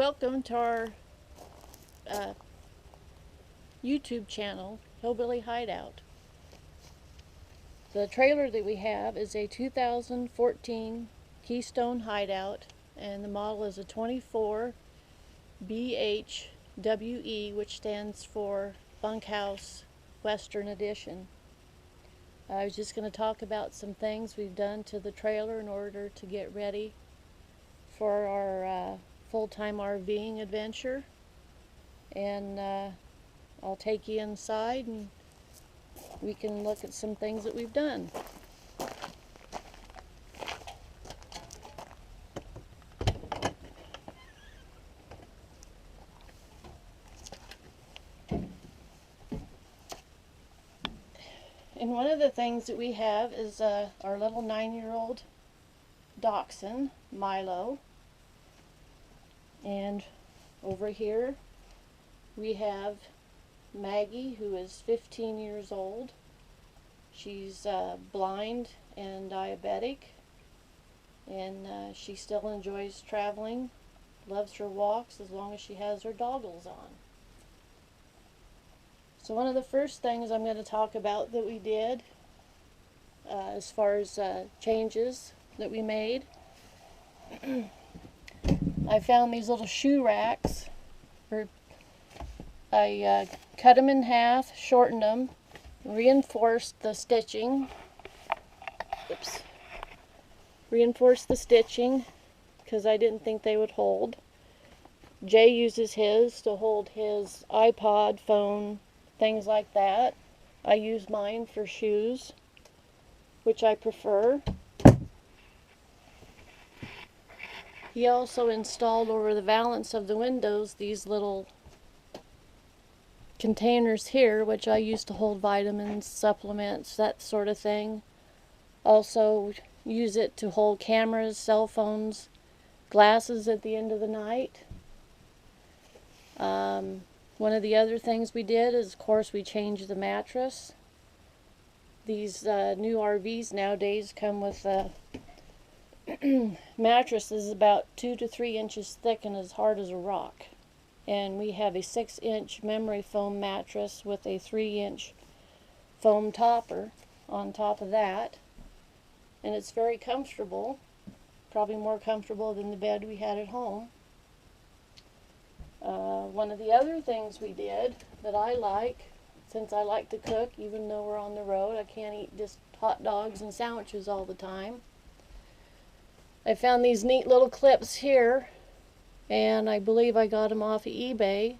welcome to our uh, YouTube channel, Hillbilly Hideout. The trailer that we have is a 2014 Keystone Hideout, and the model is a 24 BHWE, which stands for Bunkhouse Western Edition. I was just going to talk about some things we've done to the trailer in order to get ready for our full-time RVing adventure, and I'll take you inside and we can look at some things that we've done. And one of the things that we have is our little 9-year-old dachshund, Milo. And over here we have Maggie, who is 15 years old. She's blind and diabetic, and she still enjoys traveling, loves her walks as long as she has her goggles on. So one of the first things I'm going to talk about that we did as far as changes that we made, I found these little shoe racks. I cut them in half, shortened them, reinforced the stitching. Reinforced the stitching because I didn't think they would hold. Jay uses his to hold his iPod, phone, things like that. I use mine for shoes, which I prefer. He also installed over the valance of the windows these little containers here, which I use to hold vitamins, supplements, that sort of thing. Also use it to hold cameras, cell phones, glasses at the end of the night. One of the other things we did is, of course, we changed the mattress. These new RVs nowadays come with mattresses about 2 to 3 inches thick and as hard as a rock. And we have a 6-inch memory foam mattress with a 3-inch foam topper on top of that. And it's very comfortable, probably more comfortable than the bed we had at home. One of the other things we did that I like, since I like to cook, even though we're on the road, I can't eat just hot dogs and sandwiches all the time. I found these neat little clips here, and I believe I got them off of eBay,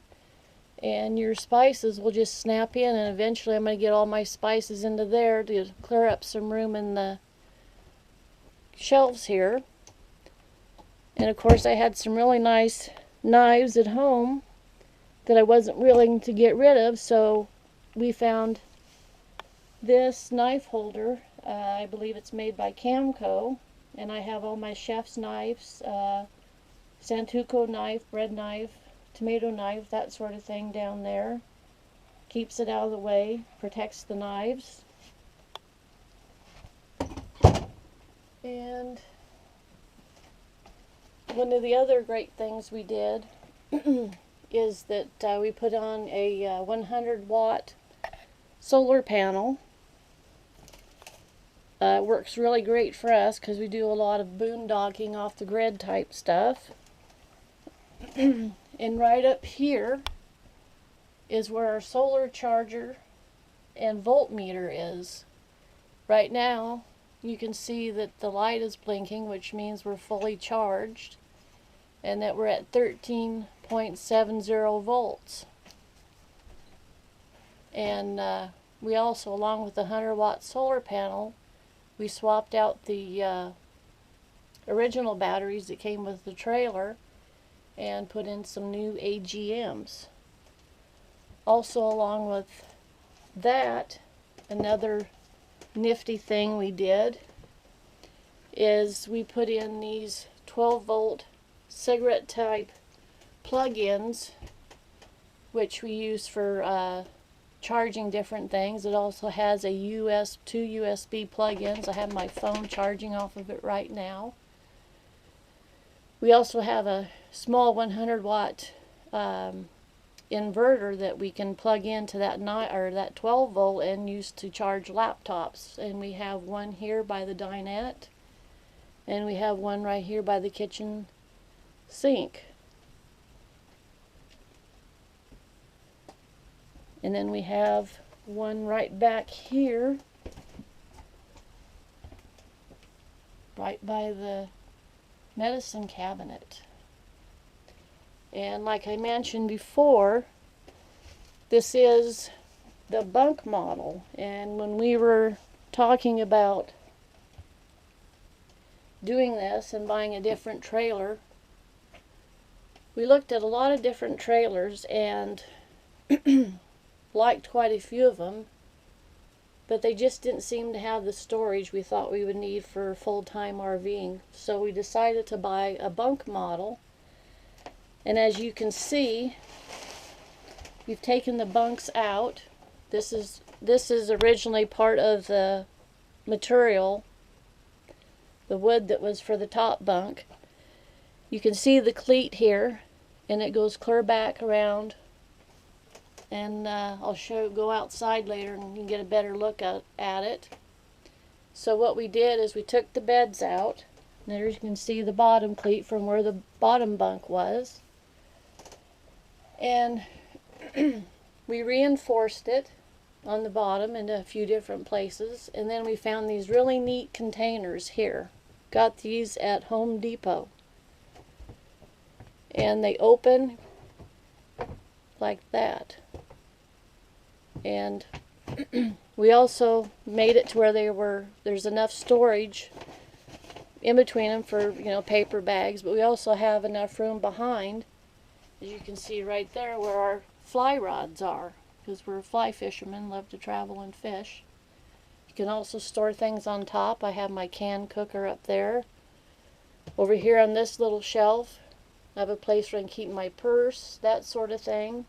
and your spices will just snap in, and eventually I'm going to get all my spices into there to clear up some room in the shelves here. And of course I had some really nice knives at home that I wasn't willing to get rid of, so we found this knife holder. I believe it's made by Camco, and I have all my chef's knives, Santoku knife, bread knife, tomato knife, that sort of thing down there. Keeps it out of the way, protects the knives. And one of the other great things we did is that we put on a 100-watt solar panel. It works really great for us because we do a lot of boondocking off the grid type stuff. And right up here is where our solar charger and voltmeter is. Right now you can see that the light is blinking, which means we're fully charged, and that we're at 13.70 volts. And we also, along with the 100-watt solar panel, we swapped out the original batteries that came with the trailer and put in some new AGMs. Also, along with that, another nifty thing we did is we put in these 12-volt cigarette type plug-ins, which we use for charging different things. It also has a two USB plug-ins. I have my phone charging off of it right now. We also have a small 100-watt inverter that we can plug into that 12 volt and use to charge laptops. And we have one here by the dinette, and we have one right here by the kitchen sink. And then we have one right back here, right by the medicine cabinet. And like I mentioned before, this is the Bunk model. And when we were talking about doing this and buying a different trailer, we looked at a lot of different trailers and liked quite a few of them, but they just didn't seem to have the storage we thought we would need for full-time RVing. So we decided to buy a Bunk model. And as you can see, we've taken the bunks out. This is originally part of the material, the wood that was for the top bunk. You can see the cleat here, and it goes clear back around. And I'll go outside later and you can get a better look at it. So what we did is we took the beds out. And there you can see the bottom cleat from where the bottom bunk was. And we reinforced it on the bottom in a few different places. And then we found these really neat containers here. Got these at Home Depot. And they open like that. And we also made it to where there's enough storage in between them for, paper bags, but we also have enough room behind, as you can see right there, where our fly rods are, because we're fly fishermen, love to travel and fish. You can also store things on top. I have my can cooker up there. Over here on this little shelf, I have a place where I can keep my purse, that sort of thing.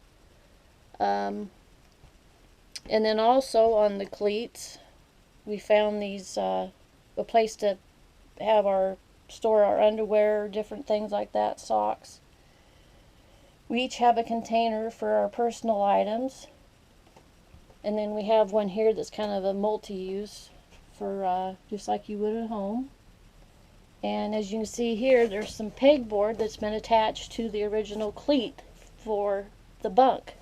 And then also on the cleats, we found these, a place to store our underwear, different things like that, socks. We each have a container for our personal items. And then we have one here that's kind of a multi-use for just like you would at home. And as you can see here, there's some pegboard that's been attached to the original cleat for the bunk.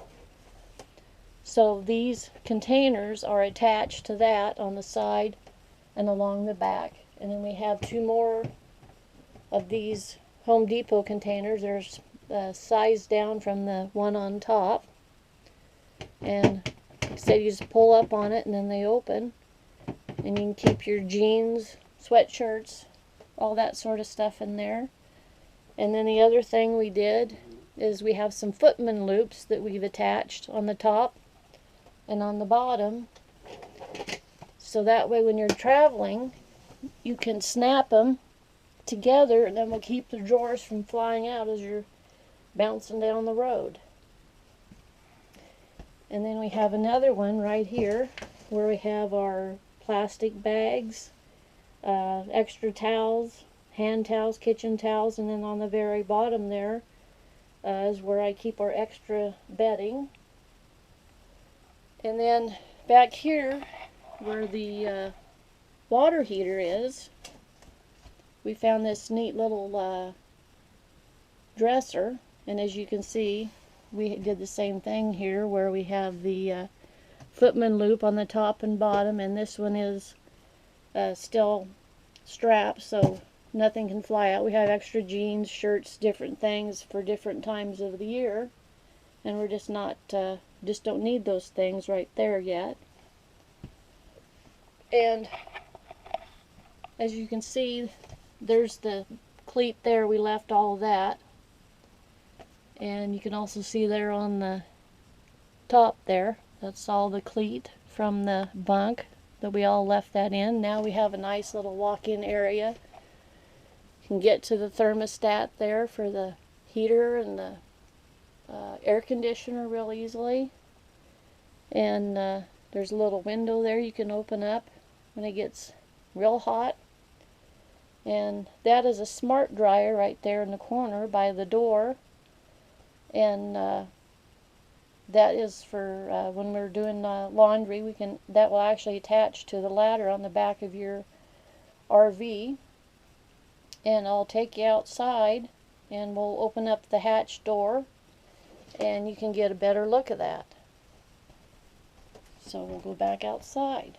So these containers are attached to that on the side and along the back. And then we have two more of these Home Depot containers. There's size down from the one on top. And like I said, you just pull up on it and then they open. And you can keep your jeans, sweatshirts, all that sort of stuff in there. And then the other thing we did is we have some footman loops that we've attached on the top and on the bottom, so that way when you're traveling you can snap them together, and then we'll keep the drawers from flying out as you're bouncing down the road. And then we have another one right here where we have our plastic bags, extra towels, hand towels, kitchen towels, and then on the very bottom there is where I keep our extra bedding. And then back here where the water heater is, we found this neat little dresser, and as you can see, we did the same thing here where we have the footman loop on the top and bottom, and this one is still strapped so nothing can fly out. We have extra jeans, shirts, different things for different times of the year, and we're just don't need those things right there yet. And as you can see, there's the cleat there. We left all of that, and you can also see there on the top there, that's all the cleat from the bunk that we all left that in. Now we have a nice little walk-in area. You can get to the thermostat there for the heater and the air conditioner real easily. And there's a little window there you can open up when it gets real hot. And that is a smart dryer right there in the corner by the door. And that is for when we're doing laundry. That will actually attach to the ladder on the back of your RV. And I'll take you outside and we'll open up the hatch door and you can get a better look at that. So we'll go back outside.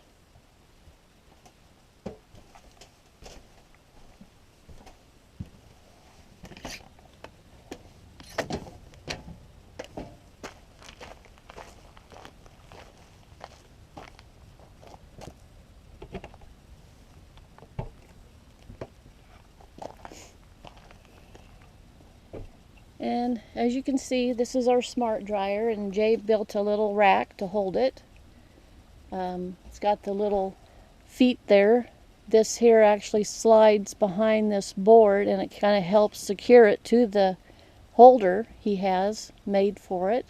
And as you can see, this is our smart dryer, and Jay built a little rack to hold it. It's got the little feet there. This here actually slides behind this board, and it kind of helps secure it to the holder he has made for it.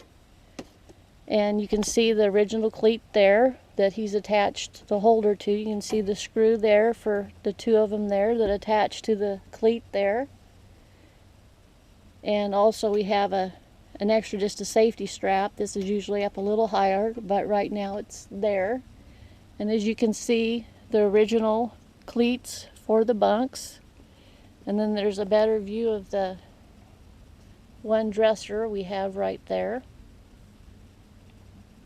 And you can see the original cleat there that he's attached the holder to. You can see the screw there for the two of them there that attach to the cleat there. And also we have an extra, just a safety strap. This is usually up a little higher, but right now it's there. And as you can see, the original cleats for the bunks. And then there's a better view of the one dresser we have right there.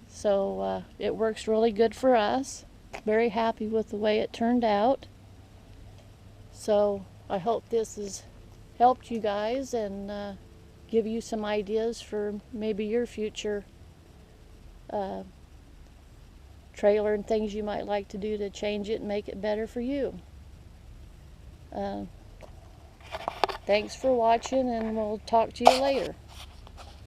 So it works really good for us. Very happy with the way it turned out. So I hope this has helped you guys and give you some ideas for maybe your future trailer and things you might like to do to change it and make it better for you. Thanks for watching, and we'll talk to you later.